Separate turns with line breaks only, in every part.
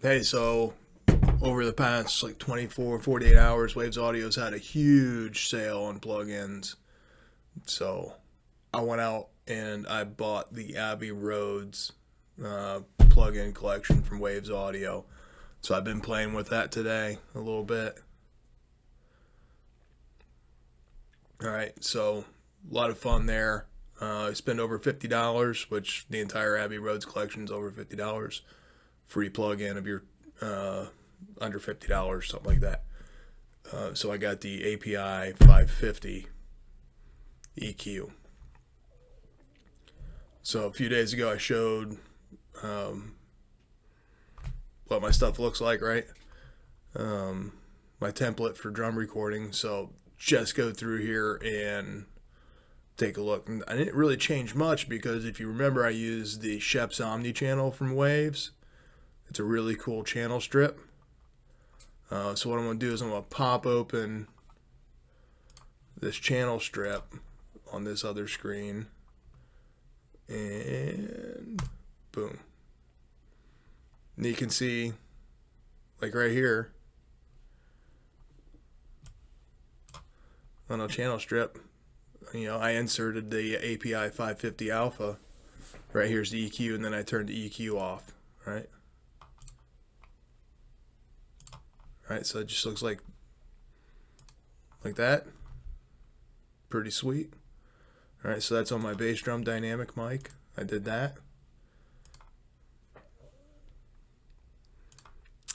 Hey, so over the past like 24, 48 hours, Waves Audio's had a huge sale on plugins. So I went out and I bought the Abbey Rhodes plugin collection from Waves Audio. So I've been playing with that today a little bit. All right, so a lot of fun there. I spent over $50, which the entire Abbey Rhodes collection is over $50. Free plug-in if you're under $50, something like that. So I got the API 550 EQ. So a few days ago I showed what my stuff looks like, right? My template for drum recording. So just go through here and take a look. And I didn't really change much because if you remember, I used the Scheps Omni Channel from Waves. It's a really cool channel strip. So what I'm going to do is I'm going to pop open this channel strip on this other screen. And boom. And you can see, like right here, on a channel strip, I inserted the API 550 alpha. Right here's the EQ, and then I turned the EQ off, right? Right, so it just looks like that. Pretty sweet. All right, so that's on my bass drum dynamic mic. I did that.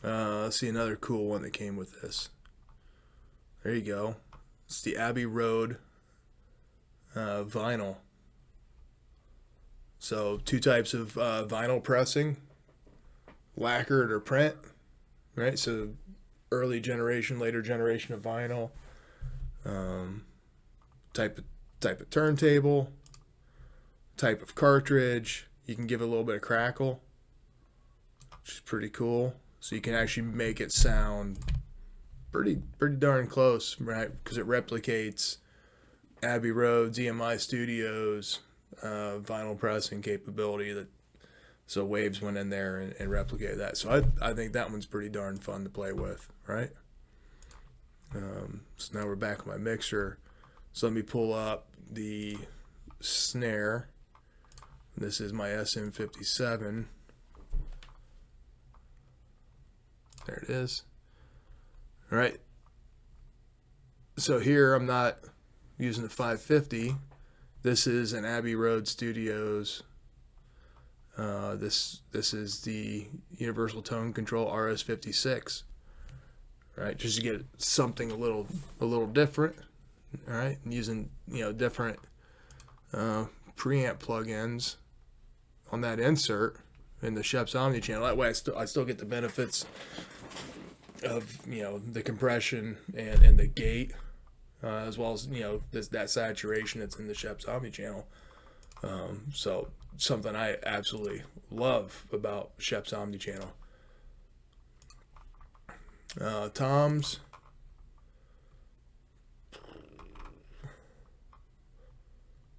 Let's see another cool one that came with this. There you go. It's the Abbey Road vinyl. So two types of vinyl pressing, lacquered or print, right? So early generation, later generation of vinyl, type of turntable, type of cartridge. You can give it a little bit of crackle, which is pretty cool. So you can actually make it sound pretty darn close, right? Because it replicates Abbey Road's EMI Studios vinyl pressing capability. So Waves went in there and replicated that. So I think that one's pretty darn fun to play with, right? So now we're back on my mixer. So let me pull up the snare. This is my SM57. There it is. All right. So here I'm not using the 550. This is an Abbey Road Studios. This is the Universal Tone Control RS56. Right, just to get something a little different. All right, and using different preamp plugins on that insert in the Scheps Omni Channel. That way, I still get the benefits of the compression and the gate, as well as that saturation that's in the Scheps Omni Channel. So something I absolutely love about Scheps Omni Channel. Toms.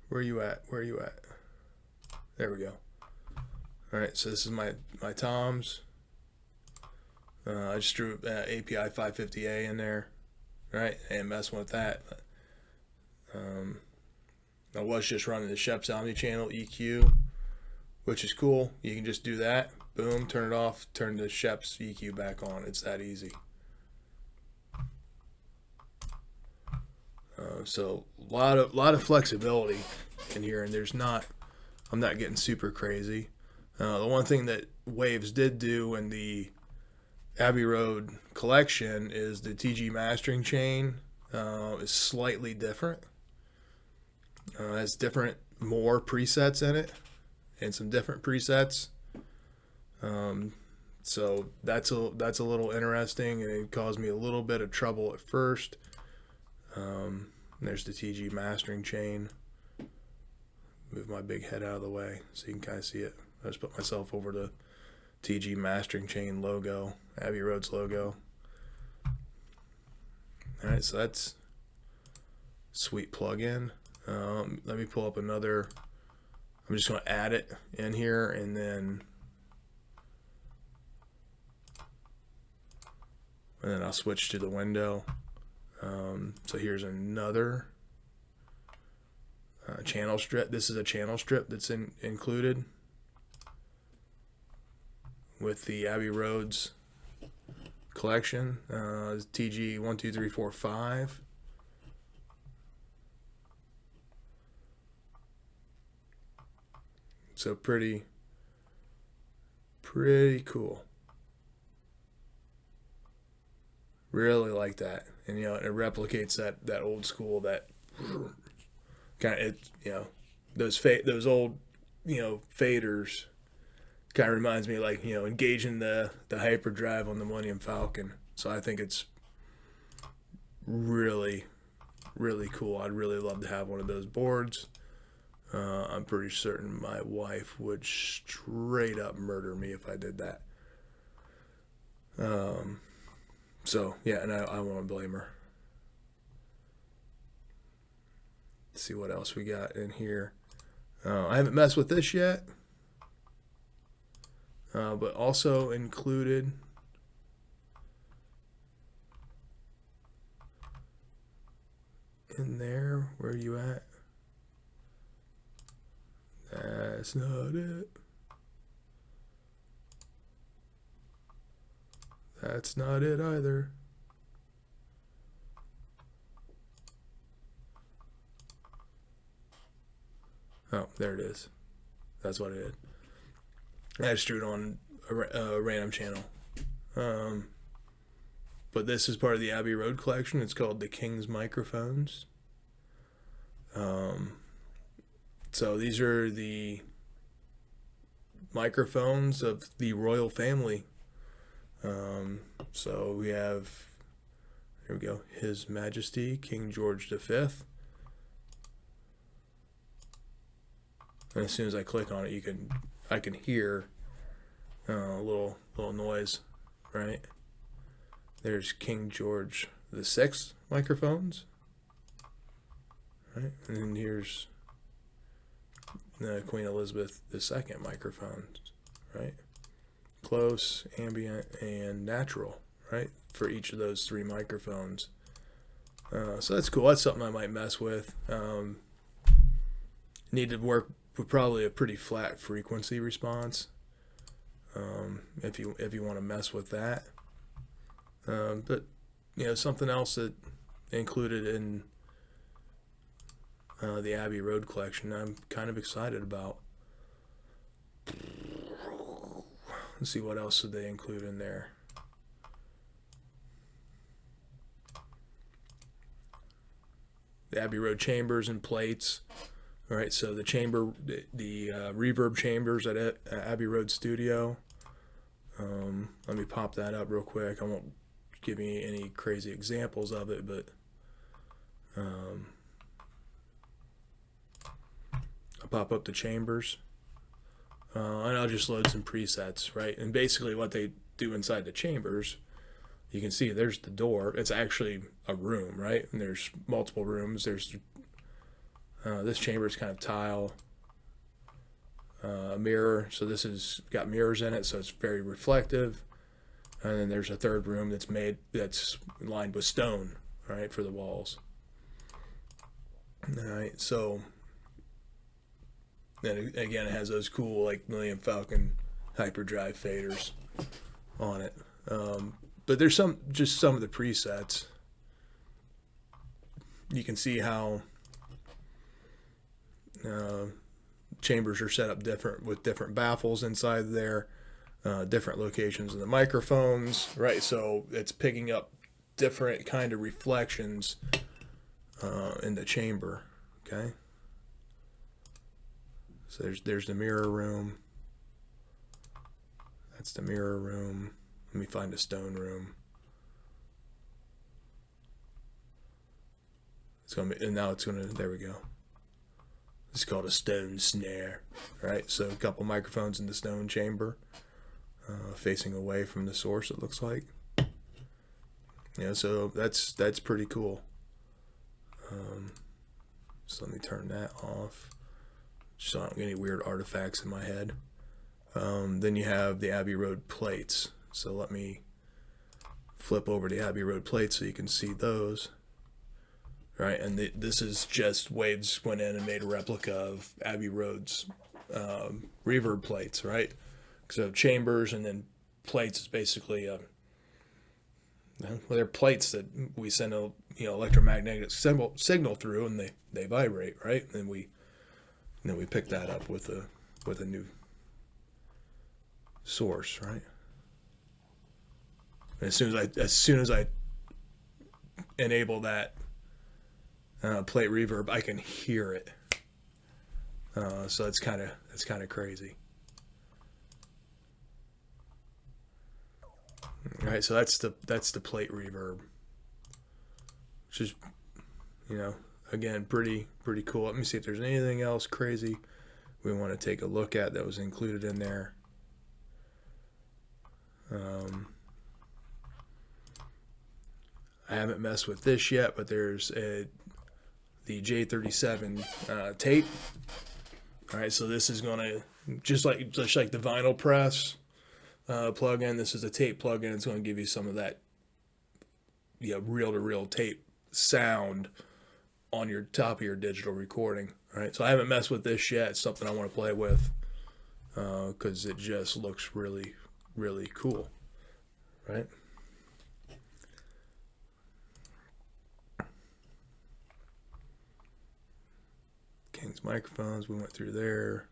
Where you at? There we go. All right, so this is my toms. I just threw API 550A in there, right, and messing with that. I was just running the Scheps Omni Channel EQ, which is cool. You can just do that. Boom, turn it off, turn the Scheps EQ back on. It's that easy. So a lot of flexibility in here, and I'm not getting super crazy. The one thing that Waves did do in the Abbey Road collection is the TG mastering chain is slightly different. Has more presets in it, and some different presets. So that's a little interesting, and it caused me a little bit of trouble at first. There's the TG mastering chain. Move my big head out of the way so you can kind of see it. I just put myself over the TG mastering chain logo, Abbey Road's logo. All right, so that's sweet plugin. Let me pull up another. I'm just going to add it in here, and then and then I'll switch to the window. So here's another channel strip. This is a channel strip that's included with the Abbey Roads collection. TG 1, 2, 3, 4, 5. So pretty cool. Really like that. And it replicates that old school, that kind of, those old faders. Kind of reminds me, like, engaging the hyperdrive on the Millennium Falcon. So I think it's really cool. I'd really love to have one of those boards. I'm pretty certain my wife would straight up murder me if I did that. So yeah, and I won't blame her. Let's see what else we got in here. I haven't messed with this yet, but also included in there. Where are you at? That's not it. That's not it either. Oh, there it is. That's what it is. I just drew it on a random channel. But this is part of the Abbey Road collection. It's called the King's Microphones. So these are the microphones of the royal family. So we have, here we go, His Majesty King George V. And as soon as I click on it, I can hear a little noise, right? There's King George VI microphones, right? And then here's Queen Elizabeth II microphones, right? Close, ambient, and natural, right? For each of those three microphones. So that's cool. That's something I might mess with. Need to work with probably a pretty flat frequency response. If you want to mess with that. But something else that included in the Abbey Road collection I'm kind of excited about. Let's see, what else did they include in there. The Abbey Road chambers and plates. All right, so the chamber, the reverb chambers at Abbey Road Studio. Let me pop that up real quick. I won't give you any crazy examples of it, but I'll pop up the chambers. And I'll just load some presets, right? And basically what they do inside the chambers, you can see there's the door. It's actually a room, right? And there's multiple rooms. There's this chamber is kind of tile, a mirror. So this has got mirrors in it, so it's very reflective. And then there's a third room that's lined with stone, right, for the walls. All right, so then again, it has those cool, like, Millennium Falcon hyperdrive faders on it. But there's just some of the presets. You can see how chambers are set up different, with different baffles inside there, different locations of the microphones, right? So it's picking up different kind of reflections in the chamber, okay? So there's the mirror room. That's the mirror room. Let me find a stone room. It's gonna be, and now it's gonna, there we go. It's called a stone snare, right? So a couple microphones in the stone chamber, facing away from the source, it looks like. Yeah, so that's pretty cool. So let me turn that off, so I don't get any weird artifacts in my head. Then you have the Abbey Road plates. So let me flip over the Abbey Road plates so you can see those. Right, and this is just Waves went in and made a replica of Abbey Road's reverb plates, right? So chambers and then plates is basically well, they're plates that we send a electromagnetic signal through, and they vibrate, right? And then we pick that up with a new source, right? And as soon as I enable that plate reverb, I can hear it. So it's kind of crazy. All right, so that's the plate reverb, which is, again, pretty cool. Let me see if there's anything else crazy we want to take a look at that was included in there. I haven't messed with this yet, but there's the J37 tape. All right, so this is gonna just like the vinyl press plug-in. This is a tape plug-in. It's going to give you some of that, reel-to-reel tape sound on your top of your digital recording. All right, so I haven't messed with this yet. It's something I want to play with because it just looks really, really cool, right? King's microphones, we went through there.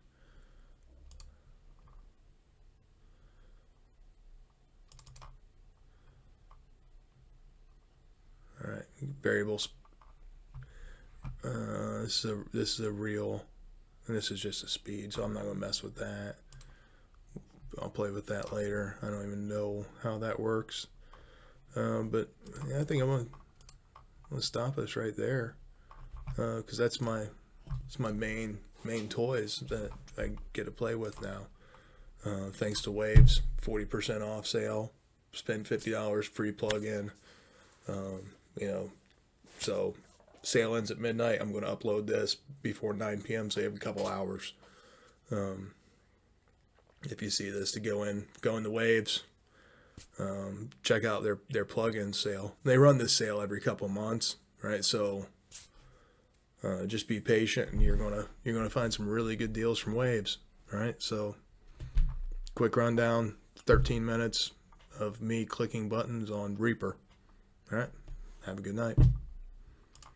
All right, variables. This is a real, and this is just a speed, so I'm not gonna mess with that. I'll play with that later. I don't even know how that works, but yeah, I think I'm gonna stop us right there because it's my main toys that I get to play with now. Thanks to Waves, 40% off sale. Spend $50, free plug-in. So sale ends at midnight. I'm going to upload this before 9 p.m. so you have a couple hours. If you see this, to go in the Waves, check out their plug-in sale. They run this sale every couple months, right? So just be patient, and you're gonna find some really good deals from Waves, right? So quick rundown, 13 minutes of me clicking buttons on Reaper. All right, have a good night.